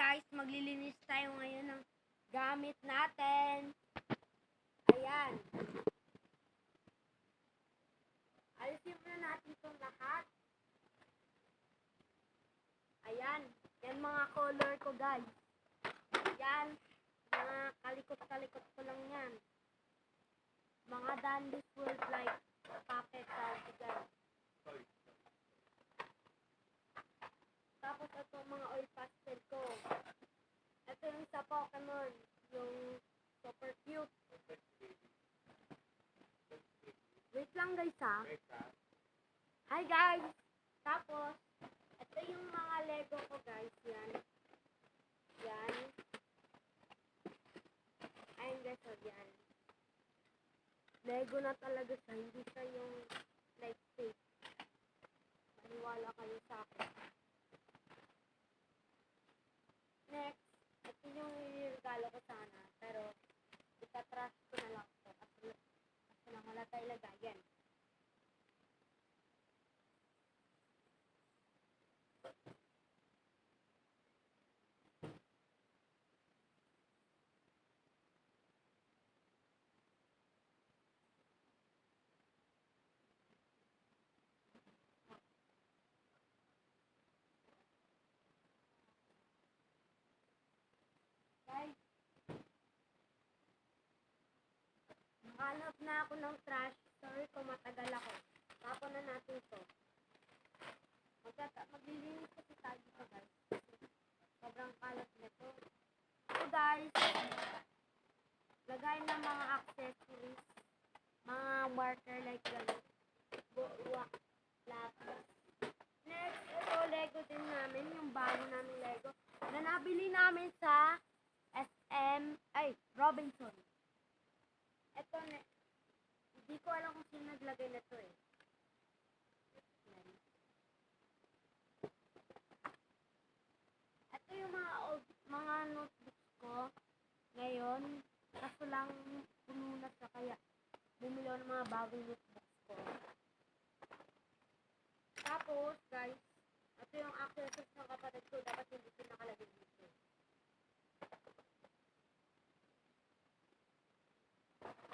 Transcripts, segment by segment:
guys, maglilinis tayo ngayon ng gamit natin. Ayan. Alisin muna natin itong lahat. Ayan. Yan mga color ko guys. Yan. Mga kalikot-kalikot ko lang yan. Mga Dandy's World like puppet tawag dyan. Tapos ito mga oil pastel ko. Ito yung sa Pokemon. Yung super cute. Wait lang guys ha. Hi guys! Tapos, ito yung mga Lego ko guys. Yan. Yan. Ayun guys, o yan. Lego na talaga siya. Hindi siya yung like fake. Maniwala kayo sa akin. Next, ito yung regalo ko sana. Pero, itatrash ko na lang ito. Kasi lang wala tayo lagayan. Guys, nakahanap na ako ng trash. Sorry kung matagal ako. Tapon na natin ito. Maglilinis kasi tayo dito guys. Sobrang kalat nito. So guys, lagay ng mga accessories. Mga marker like gano'n. Lapis. Next, ito Lego din namin. Yung bago namin Lego. Na nabili namin sa Robinson. Ito na, hindi ko alam kung sino naglagay na ito eh. Ito yung mga notebooks ko ngayon. Kaso lang puno na siya kaya bumili ako ng mga bagong notebooks ko. Tapos guys, ito yung accessories ng kapatid ko. Dapat hindi ko nakalagay dito.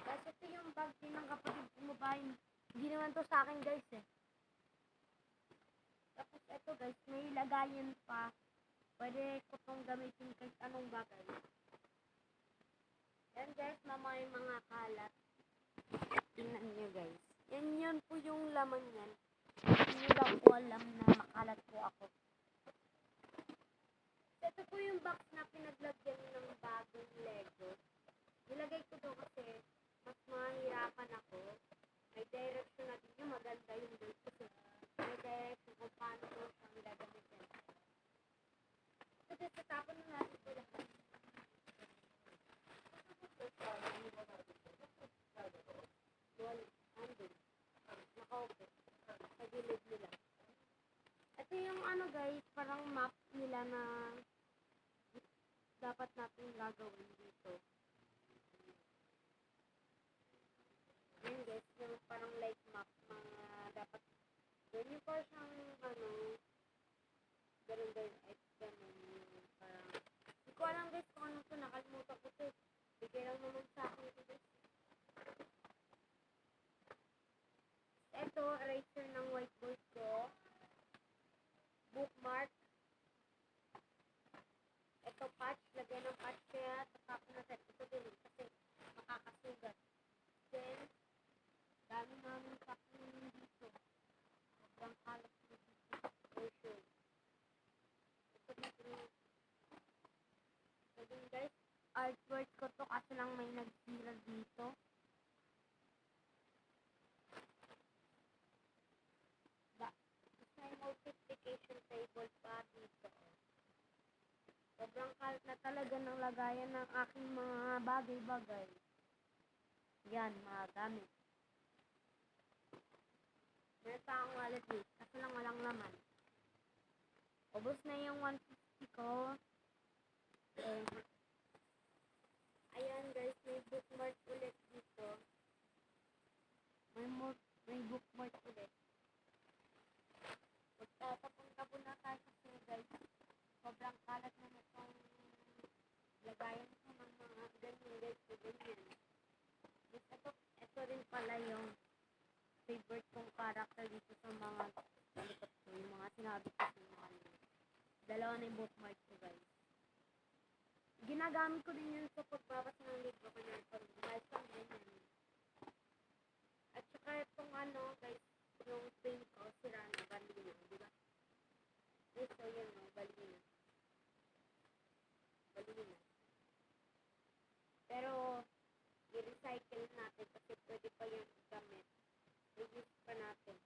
Guys, ito yung bag din ng kapatid ko mobile. Hindi naman to sa akin guys eh. Tapos ito guys, may lagayan pa. Pwede ko itong gamitin kahit anong bagay. Yan guys, may mga kalat. Tingnan nyo guys. Yan po yung laman yan. Hindi lang po alam na makalat po ako. Ito po yung box na pinaglagyan ng bagong Lego. Nilagay ko doon kasi mas mahirapan ako. May direction na din yung maganda yung doon kasi may direction kung paano ko siyang gagamitin. Kasi tatapon na natin ito lahat. Andun. Nakaupo. Sa gilid nila. Ito yung ano guys, parang map nila na dapat natin gagawin dito. Yan guys, yung parang like map, mga dapat ganyan pa siyang ganun parang hindi ko alam guys kung ano ito, nakalimutan ko ito. Bigay lang naman sa akin ito guys. Ito, eraser ng whiteboard ko. Bookmark. Ito patch, lagyan ng patch kaya tatapon na set. Ito din kasi makakasugat. Then, dami namin tapon dito. Sobrang kalat dito. Version. Ito dito. So din guys, artwork ko to kasi lang may nagsira dito. May multiplication table pa dito. Sobrang kalat na talaga ng lagayan ng aking mga bagay-bagay. Yan, mga gamit. Meron pa akong wallet eh, kasi lang walang laman. Ubus na yung 150 ko. Ayan guys, may bookmark ulit dito. May bookmark ulit. Magtatapon-tapon na tayo kasi guys. Sobrang kalat na nitong Gaya ko ng mga ganyan guys, so ganyan. Yes, ito rin pala yung favorite kong character dito sa mga likod ko, yung mga sinabi ko sa mga ano. Dalawa na yung bookmark ko guys. Ginagamit ko din yun sa pagbabasa ng libro ko na ito. Dahil sa ganyan. At saka itong ano guys, yung frame ko, sira na, bali na, di ba? So yun no, bali na. Bali na. Pero, i-recycle natin kasi pwede pa yung gamit. I-use pa natin.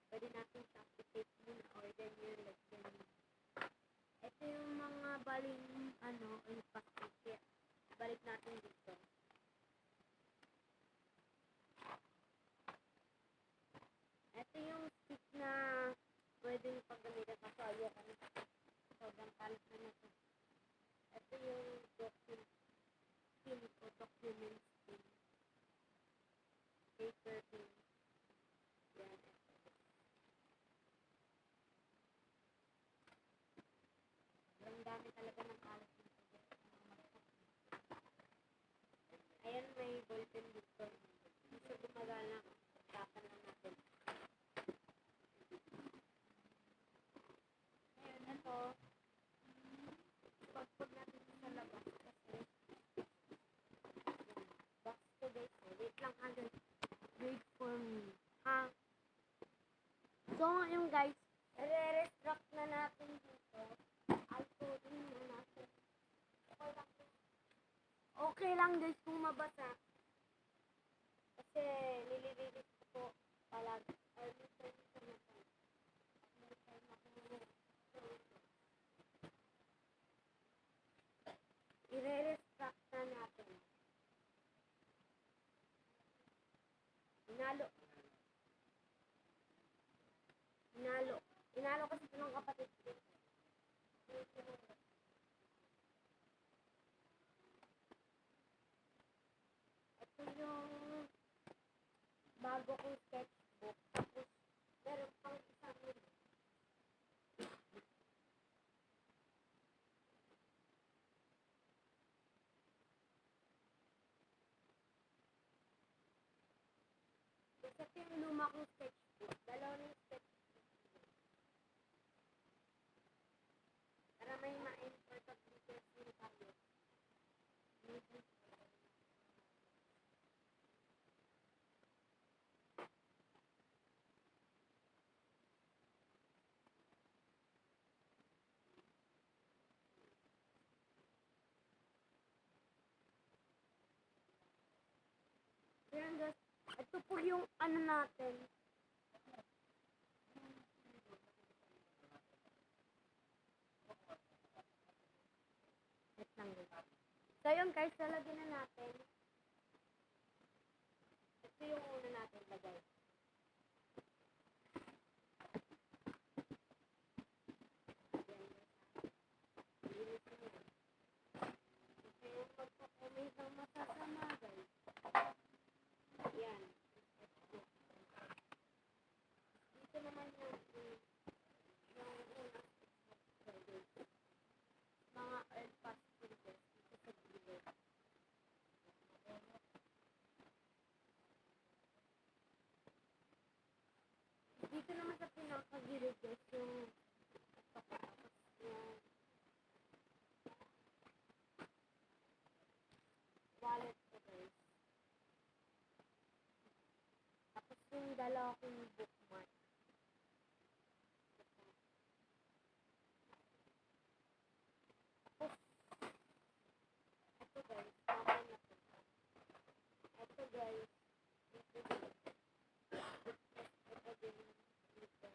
Pwede natin siyang i-tape muna or then yun, like ganyan. Ito yung mga baling, ano, yung plastic. Kaya, balik natin dito. Ito yung stick na pwede nyo paggamitan kasi ayoko na. Sobrang kalat na na to. Ito yung document ko, documents pin. Paper pin. Yan. Ang dami talaga ng kalat dito. Ayan, may ballpen dito. Hindi siya gumagana. Tapan lang natin. Ngayon, ito. Pagpag natin sa labas kasi box to guys. Wait lang ha guys. Wait for me. Ha? So ngayon guys, re-restruct na natin dito. Alcoholing na natin. Okay lang guys kung mabasa. Kasi nililinis ko po palagi. I-re-restruct na natin. Inalo. Inalo kasi ito ng kapatid ko. Ito yung bago kong sketchbook. Tapos, meron pang isang kasi ito yung luma kong sketchbook. Dalawa na yung sketchbook. Para may ma-import of details din tayo. Yan guys. Ito po yung ano natin. Wait lang guys. So yun guys, lalagyan na natin. Ito yung una natin lagay. Ito yung pagpakomment ng masasama guys. Yan. Dito naman yung una. Mga earth passport guys. Dito sa gilid. Dito naman sa pinakagilid guys yung tapos yung wallet ko guys. Tapos yung dalawa kong bookmark. Tapos ito guys, mamay na to. Ito guys, dito din. Ito din dito.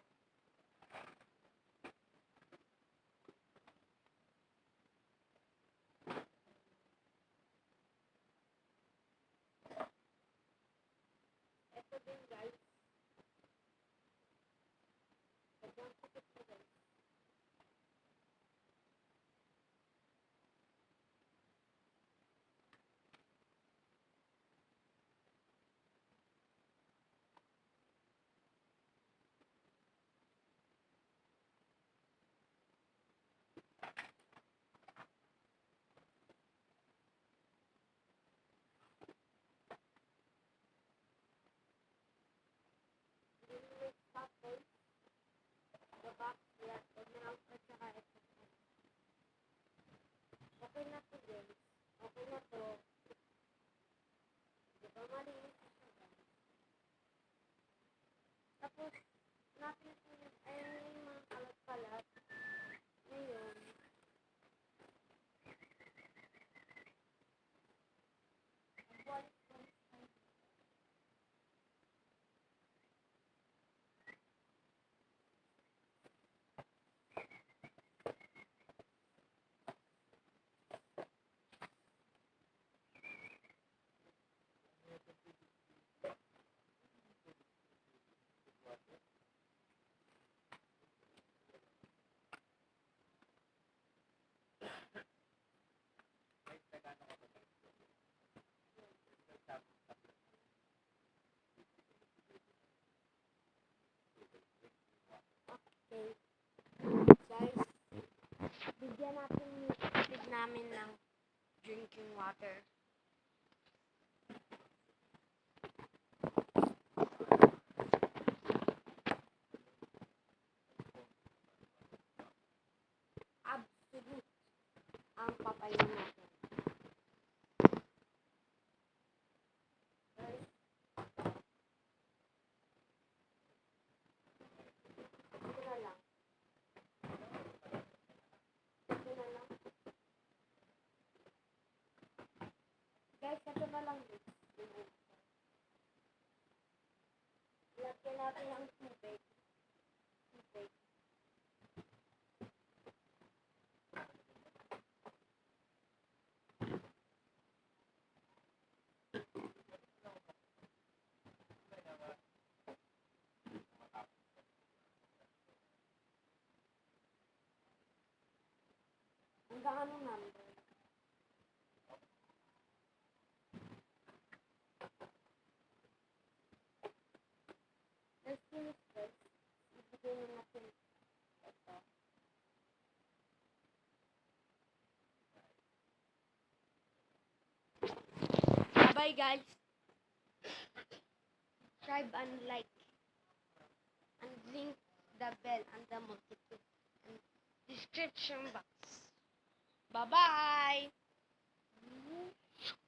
Ito din guys. Sobrang sakit na guys. Okay na to, guys. Okay na to. Diba malinis na siya, guys. Tapos, hanapin natin yung mga kalat-kalat. Ngayon, magwalis-walis tayo. Okay. Guys, bigyan natin yung tubig namin ng drinking water. Absolute ang papayin natin. Guys, ito na lang. Ito na lang. Guys, ito na lang. Lagyan natin ang tubig. Tubig. Hanggang ano number? Let's finish this. Ibigay na natin ito. Bye guys. Subscribe and like. And link the bell and the notification and description box. Bye bye.